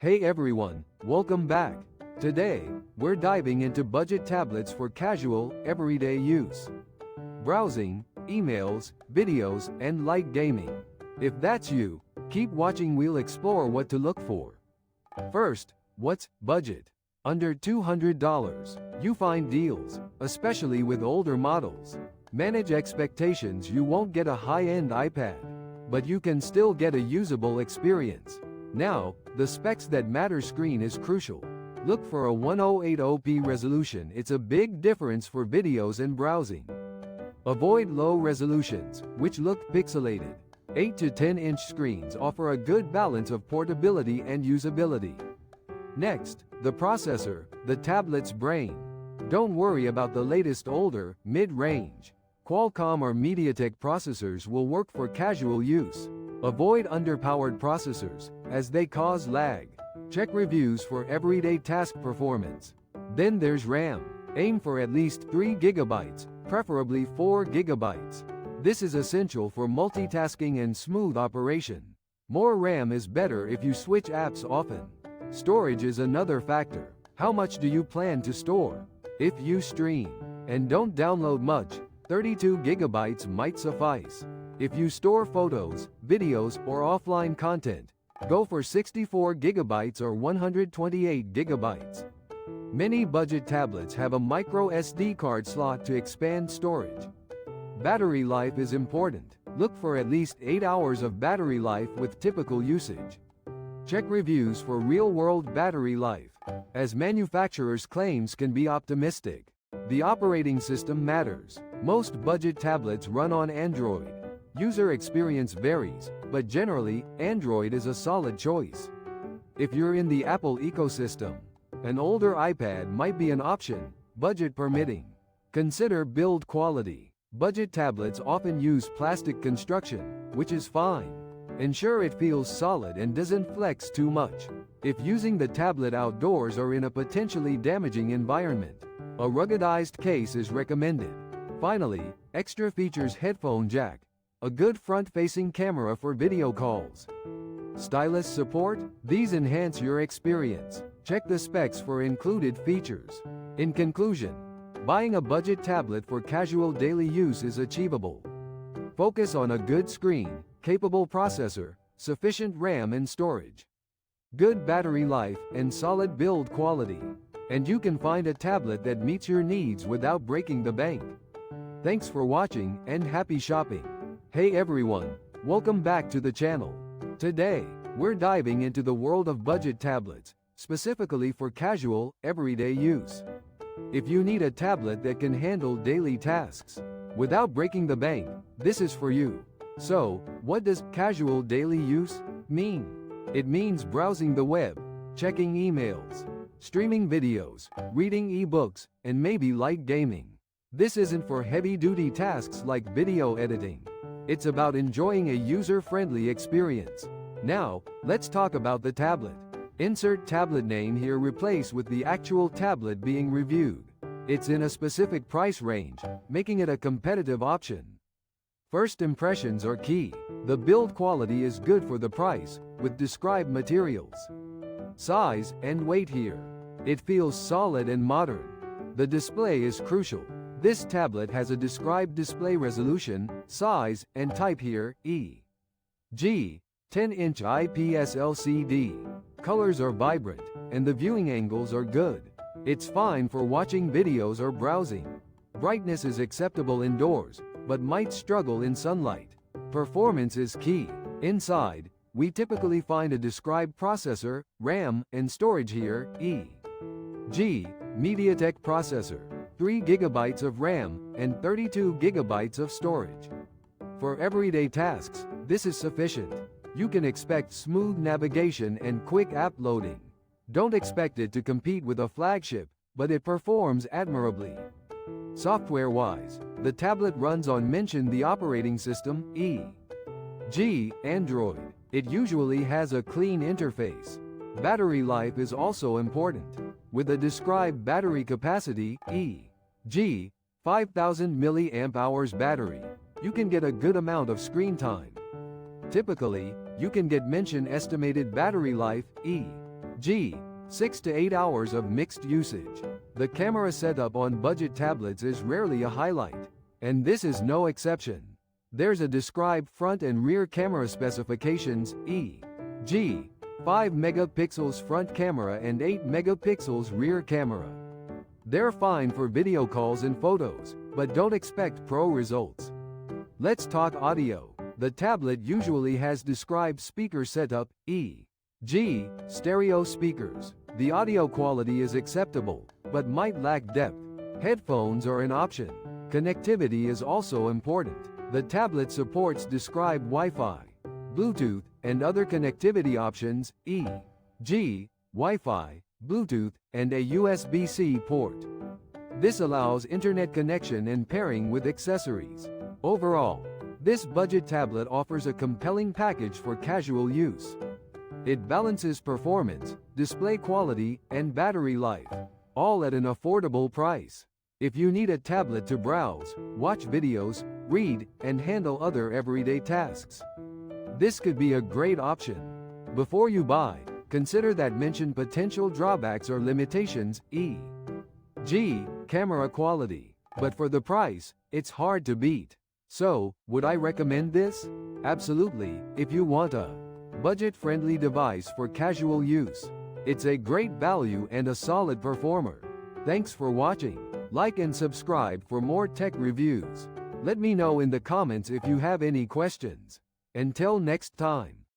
Hey everyone, welcome back. Today, we're diving into budget tablets for casual, everyday use. Browsing, emails, videos, and light gaming. If that's you, keep watching, we'll explore what to look for. First, what's budget? Under $200, you find deals, especially with older models. Manage expectations, you won't get a high-end iPad, but you can still get a usable experience. Now, the specs that matter. Screen is crucial. Look for a 1080p resolution. It's a big difference for videos and browsing. Avoid low resolutions, which look pixelated. 8 to 10-inch screens offer a good balance of portability and usability. Next, the processor, the tablet's brain. Don't worry about the latest older, mid-range. Qualcomm or MediaTek processors will work for casual use. Avoid underpowered processors, as they cause lag. Check reviews for everyday task performance. Then there's RAM. Aim for at least 3 GB, preferably 4 GB. This is essential for multitasking and smooth operation. More RAM is better if you switch apps often. Storage is another factor. How much do you plan to store? If you stream and don't download much, 32 GB might suffice. If you store photos, videos, or offline content, go for 64 GB or 128 GB. Many budget tablets have a micro SD card slot to expand storage. Battery life is important. Look for at least 8 hours of battery life with typical usage. Check reviews for real-world battery life, as manufacturers' claims can be optimistic. The operating system matters. Most budget tablets run on Android. User experience varies, but generally, Android is a solid choice. If you're in the Apple ecosystem, an older iPad might be an option, budget permitting. Consider build quality. Budget tablets often use plastic construction, which is fine. Ensure it feels solid and doesn't flex too much. If using the tablet outdoors or in a potentially damaging environment, a ruggedized case is recommended. Finally, extra features: headphone jack, a good front-facing camera for video calls. Stylus support? These enhance your experience. Check the specs for included features. In conclusion, buying a budget tablet for casual daily use is achievable. Focus on a good screen, capable processor, sufficient RAM and storage, good battery life, and solid build quality. And you can find a tablet that meets your needs without breaking the bank. Thanks for watching, and happy shopping. Hey everyone, welcome back to the channel. Today, we're diving into the world of budget tablets, specifically for casual, everyday use. If you need a tablet that can handle daily tasks without breaking the bank, this is for you. So, what does casual daily use mean? It means browsing the web, checking emails, streaming videos, reading ebooks, and maybe light gaming. This isn't for heavy-duty tasks like video editing. It's about enjoying a user-friendly experience. Now, let's talk about the tablet. Insert tablet name here. Replace with the actual tablet being reviewed. It's in a specific price range, making it a competitive option. First impressions are key. The build quality is good for the price, with described materials. Size and weight here. It feels solid and modern. The display is crucial. This tablet has a described display resolution, size, and type here, e.g. 10-inch IPS LCD. Colors are vibrant, and the viewing angles are good. It's fine for watching videos or browsing. Brightness is acceptable indoors, but might struggle in sunlight. Performance is key. Inside, we typically find a described processor, RAM, and storage here, e.g. MediaTek processor, 3 GB of RAM, and 32 GB of storage. For everyday tasks, this is sufficient. You can expect smooth navigation and quick app loading. Don't expect it to compete with a flagship, but it performs admirably. Software-wise, the tablet runs on the operating system, e.g. Android. It usually has a clean interface. Battery life is also important. With a described battery capacity, e.g. 5000 mAh battery, you can get a good amount of screen time. Typically, you can get estimated battery life, G. 6 to 8 hours of mixed usage. The camera setup on budget tablets is rarely a highlight, and this is no exception. There's a describe front and rear camera specifications, e.g. 5 megapixels front camera and 8 megapixels rear camera. They're fine for video calls and photos, but don't expect pro results. Let's talk audio. The tablet usually has described speaker setup, e.g. stereo speakers. The audio quality is acceptable, but might lack depth. Headphones are an option. Connectivity is also important. The tablet supports described Wi-Fi, Bluetooth, and other connectivity options, e.g. Wi-Fi, Bluetooth, and a USB-C port. This allows internet connection and pairing with accessories. Overall, this budget tablet offers a compelling package for casual use. It balances performance, display quality, and battery life, all at an affordable price. If you need a tablet to browse, watch videos, read, and handle other everyday tasks, this could be a great option. Before you buy, consider that mentioned potential drawbacks or limitations, e.g. camera quality. But for the price, it's hard to beat. So, would I recommend this? Absolutely, if you want a budget-friendly device for casual use. It's a great value and a solid performer. Thanks for watching. Like and subscribe for more tech reviews. Let me know in the comments if you have any questions. Until next time.